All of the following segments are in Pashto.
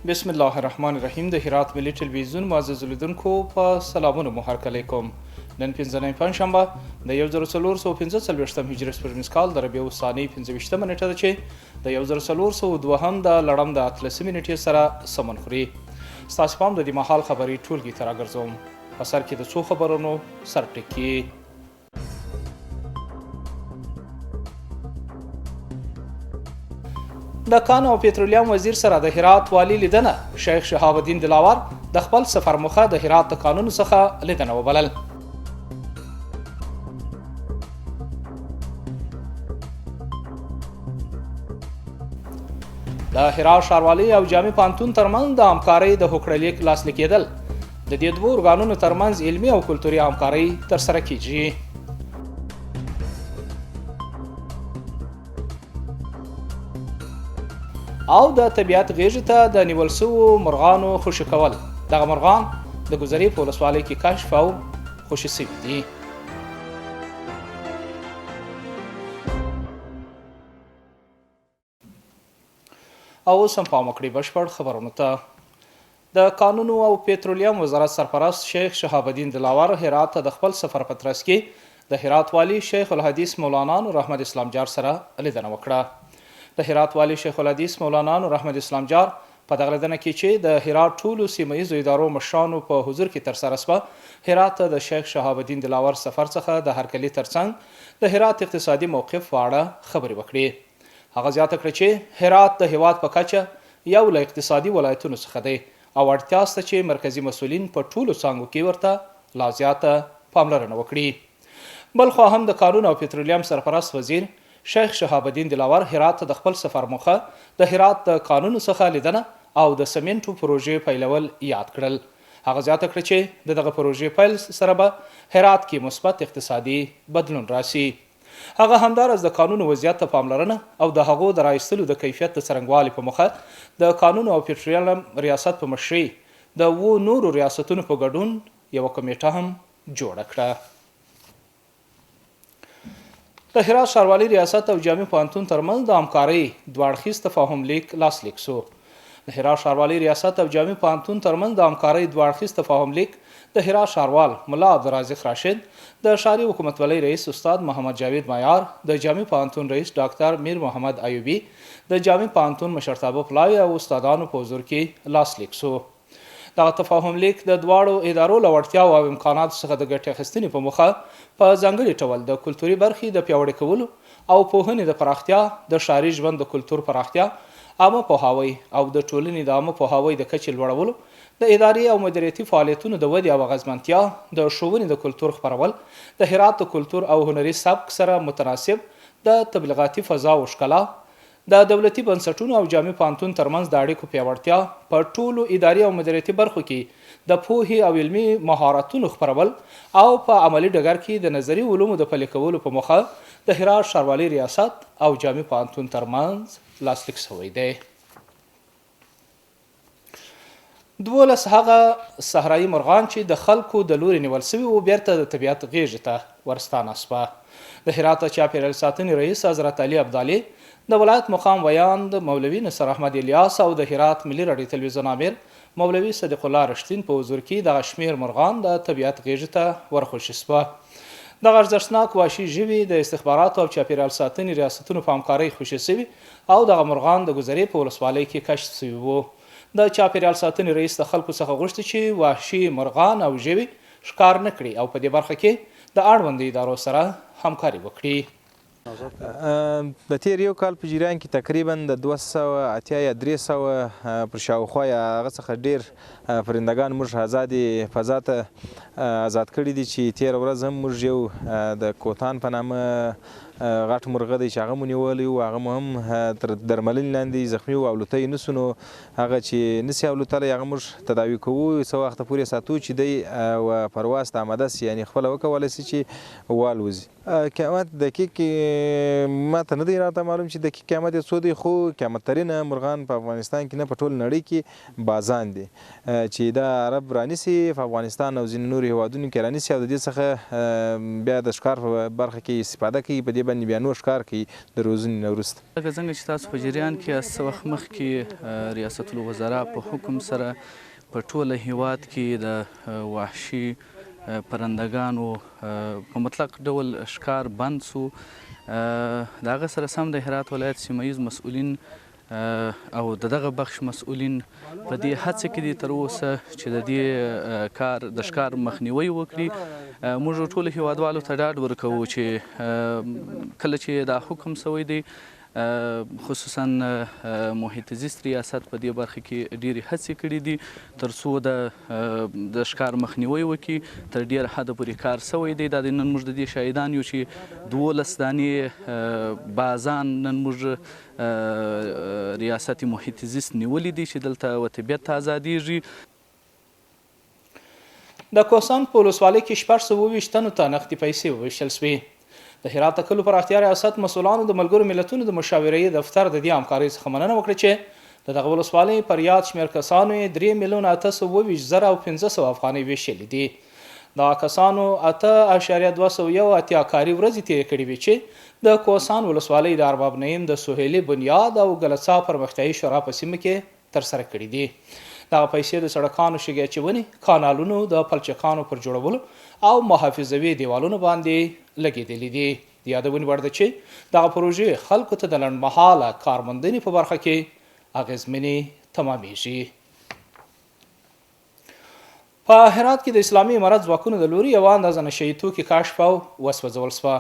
بسم الله الرحمن الرحیم. د هرات ملي ټلویزیون معزز لیدونکو په سلامونه مو هرکلی کوم. نن پنځنۍ پنجشنبه د 1445 هجري سپوږمیز کال د ربیع الثاني 25 نیټه ده چې د 1402 د لړم د 13 نیټې سره سمون خوري. ستاسو پام د دې مهال خبري ټولګي ته راګرځوم. په سر کې د څو خبرونو سرټکي. د کان او پټرولیم وزیر سره د هرات والی لیدنه. شیخ شهاب الدین دلاور د خپل سفر مخه د هرات د قانون څخه لیدنه وبلل. د هرات ښاروالۍ او جامع پوهنتون ترمنځ د همکارۍ د هوکړلیک لاسلیک کېدل. د دې دوو ارګانونو ترمنځ علمي او کلتوري همکارۍ ترسره کیږي. او د طبیعت غیږې ته د نیول شوو مرغانو خوشي کول. دغه مرغان د ګذرې په ولسوالۍ کې کشف او خوشي شوي دي. او اوس هم پام وکړئ بشپړ خبرونو ته. د قانونو او پټرولیم وزارت سرپرست شیخ شهاب الدین دلاور هرات ته د خپل سفر په ترڅ کې د هرات والی شیخ الحدیث مولانا نور احمد اسلام جار سره لیدنه وکړه. د هرات والی شیخ الحدیث مولانا نور احمد اسلام جار په دغه لیدنه کې چې د هرات ټولو سیمه ییزو ادارو مشرانو په حضور کې ترسره شوه، هرات ته د شیخ شهاب الدین دلاور سفر څخه د هرکلي ترڅنګ د هرات اقتصادي موقف په اړه خبرې وکړې. هغه زیاته کړه چې هرات د هیواد په کچه یو له اقتصادي ولایتونو څخه دی او اړتیا شته چې مرکزي مسؤلین په ټولو څانګو کې ورته لا زیاته پاملرنه وکړي. بل خو هم د قانون او پټرولیم سرپرست وزیر شیخ شهاب الدین دلاور هرات ته د خپل سفر موخه د هرات د قانون څخه لیدنه او د سمنټو پروژې پیلول یاد کړل. هغه زیاته کړه چې دغه پروژې پیل سره به هرات کې مثبت اقتصادي بدلون راشي. هغه همدارس د قانون وضعیت ته پاملرنه او د هغو د رایستلو د کیفیت د څرنګوالي په موخه د قانون او پټرولیم ریاست په مشرۍ د نورو ریاستونو په ګډون یوه کمیټه هم جوړه کړه. د هرات ښاروالۍ ریاست او جامع پوهنتون ترمنځ د همکارۍ دوه اړخیز تفاهم لیک لاسلیک شو. د هرات ښاروالۍ ریاست او جامع پوهنتون ترمنځ د همکارۍ دوه اړخیز تفاهم لیک د هرات ښاروال ملا عبدالرازق راشد، د ښاري حکومتولۍ رئیس استاد محمد جاوید معیار، د جامع پوهنتون رئیس ډاکټر میر محمد ایوبي، د جامع پوهنتون مشرتابه پلاوي او استادانو په حضور کې لاسلیک شو. دغه تفاهم لیک د دواړو ادارو له وړتیاو او امکاناتو څخه د ګټې اخیستنې په موخه په ځانګړي ډول د کلتوري برخې د پیاوړي کولو او پوهنې د پراختیا، د ښاري ژوند د کلتور پراختیا، عامه پوهاوی او د ټولنې د عامه پوهاوی د کچې لوړولو، د اداري او مدیریتي فعالیتونو د ودې او اغیزمنتیا، د ښوونې د کلتور خپرول، د هرات د کلتور او هنري سبک سره متناسب د تبلیغاتي فضا او ښکلا، د دولتي بنسټونو او جامع پوهنتون ترمنځ د اړیکو پیاوړتیا، په ټولو اداري او مدیریتي برخو کې د پوهې او علمي مهارتونو خپرول او په عملي ډګر کې د نظري علومو د پلي کولو په موخه د هرات ښاروالۍ ریاست او جامع پوهنتون ترمنځ لاسلیک شوی دی. 12 هغه صحرایي مرغان چې د خلکو د لوري نیول شوي وو بیرته د طبیعت غیږې ته ورستانه شوه. د هرات چاپیریال ساتنې رئیس حضرت علي ابدالي، د ولایت مقام ویاند مولوي نصر احمد الیاس او د هرات ملي راډیو تلویزیون امیر مولوي صدیق الله رشتین په حضور کې دغه شمیر مرغان د طبیعت غیږې ته ورخوشي شوه. دغه ارزښتناک وحشي ژوي د استخباراتو او چاپیریال ساتنې ریاستونو په همکارۍ خوشي شوي او دغه مرغان د ګذرې په ولسوالۍ کې کشف شوي وو. د چاپیریال ساتنې رئیس د خلکو څخه غوښتي چې وحشي مرغان او ژوي ښکار نه کړي او په دې برخه کې د اړوندو ادارو سره همکاري وکړي. د تیر یو کال په جریان کې تقریبا د 280 یا 300 پر شاوخوا یا هغه څخه ډیر پرندګان موږ ازادې فضا ته آزاد کړي دي چې تیر ورځ هم موږ یو د کوتان په نامه غټ مرغه دی چې هغه مو نیولی و، هغه مو هم تر درملنې لاندې زخمي و، الوتی نسو، نو هغه چې نسي الوتلی هغه موږ تداوي کوو، څه وخته پورې ساتو چې دی پرواز ته آماده سي، یعنې خپله وکولی سي چې والوځي. قیامت دقیق ما ته نه دی راته معلوم چې دقیق قیامت یې څو دی، خو قیامت ترینه مرغان په افغانستان کې نه په ټول نړۍ کې بازان دي چې دا عرب رانیسي په افغانستان او ځینې نورو هیوادونو کې رانیسي او د دې څخه بیا د ښکار په برخه کې استفاده کوي. په دې دې باندې بیا نور ښکار کوي د روزنې نه وروسته. لکه څنګه چې تاسو په جریان کې څه وخت مخکې ریاست الوزرا په حکم سره په ټوله هیواد کې د وحشي پرندګانو په مطلق ډول ښکار بند سو. د هغه سره سم د هرات ولایت سیمه ییز مسؤلین او دغه بخش مسؤلین په دې هڅه کې دي تر اوسه چې د دې کار د ښکار مخنیوی وکړي. موږ ټولو هیوادوالو ته ډاډ ورکوو چې کله چې دا حکم سوی دی خصوصا محیط زیست ریاست په دې برخه کې ډېرې هڅې کړي دي تر څو د ښکار مخنیوی وکړي. تر ډېره حده پورې کار سوی دی. دا نن موږ د دې شاهدان یو چې 12 دانې بازان نن موږ ریاست محیط زیست نیولي دي چې دلته و طبیعت ته ازادیږي. د کوهستان په ولسوالۍ کې 624 تنو ته نقدي پیسې وویشل سوې. د هرات د کلو پراختیا ریاست مسؤلانو د ملګرو ملتونو د مشاورې دفتر د دې همکارۍ څخه مننه وکړه چې د دغه ولسوالۍ پر یاد شمېر کسانو یې 3,822,500 افغانۍ ویشلې دي. دغه کسانو 8.280 کاري ورځې تېرې کړې وې چې د کوهستان ولسوالۍ د ارباب نعیم د سهیلي بنیاد او ګلڅا پرمختیایي شورا په سیمه کې ترسره کړي دي. دغه پیسې د سړکانو شګې اچونې، کانالونو د پلچکانو پر جوړولو او محافظوي دیوالونو باندې لګېدلې دي. د یادونې وړ ده چې دغه پروژې خلکو ته د لنډمهاله کارموندنې په برخه کې اغېزمنې تمامیږي. په هرات کې د اسلامي امارت ځواکونو د لوري یوه اندازه نشه یي توکي کشف او وسوځول سوه.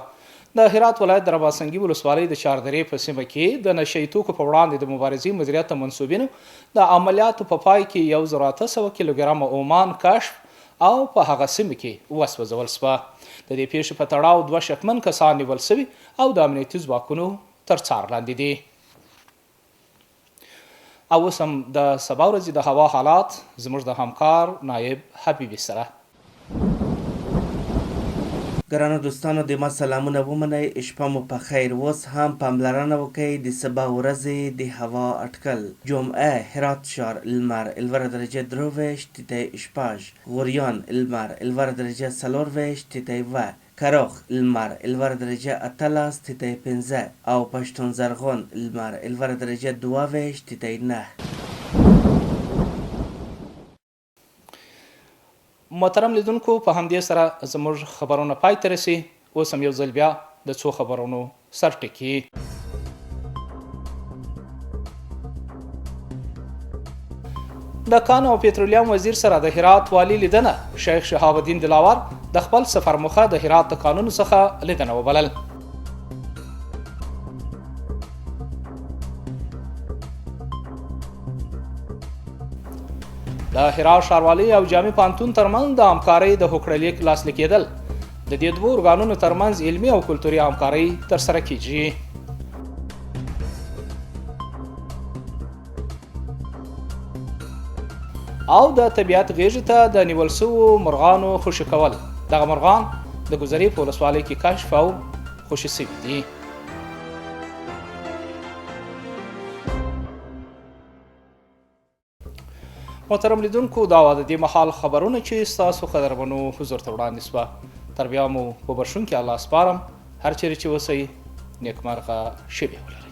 د هرات ولایت د رباطسنګي ولسوالۍ د چاردرې په سیمه کې د نشه یي توکو په وړاندې د مبارزې مدیریت ته منسوبینو د عملیاتو په پای کې 1800 کیلوګرامه اومان کشف او په هغه سیمه کې وسوځول سوه. د دې پیښې په تړاو 2 شکمن کسان نیول سوي او د امنیتي ځواکونو تر څار لاندې دي. او اوس هم د سبا ورځې د هوا حالات زموږ د همکار نایب حبیبي سره. ګرانو دوستانو د ما سلامونه ومنئ. شپه مو په خیر. اوس هم پاملرنه وکړئ د سبا ورځې د هوا اټکل. جمعه هرات ښار لمر 11 تیتای شپاژ، غوریان لمر 11 تیتای و، کراخ لمر 11 تیتای 15 او پشتون زرغون لمر 11 تیتای 9. محترم لیدونکو په همدې سره زموږ خبرونه پای ته رسي. اوس هم یو ځل بیا د څو خبرونو سرټکي. د کان او پټرولیم وزیر سره د هرات والی لیدنه. شیخ شهاب الدین دلاور د خپل سفر موخه د هرات د قانون څخه لیدنه وبلل. د هرات ښاروالۍ او جامع پوهنتون ترمنځ د همکارۍ د هوکړلیک لاسلیک کېدل. د دې دوو ارګانونو ترمنځ علمي او کلتوري همکارۍ ترسره کیږي. او د طبیعت غېږې ته د نیول شوو مرغانو خوشي کول. دغه مرغان د ګذرې په ولسوالۍ کې کشف او خوشي شوي دي. محترم لیدونکو دا وه د دې مهال خبرونه چې ستاسو قدرمنو حضور ته وړاندې سوه. تر بیا مو په بښونکي الله سپارم. هر چیرې چې اوسئ نیکمرغه شپې ولرئ.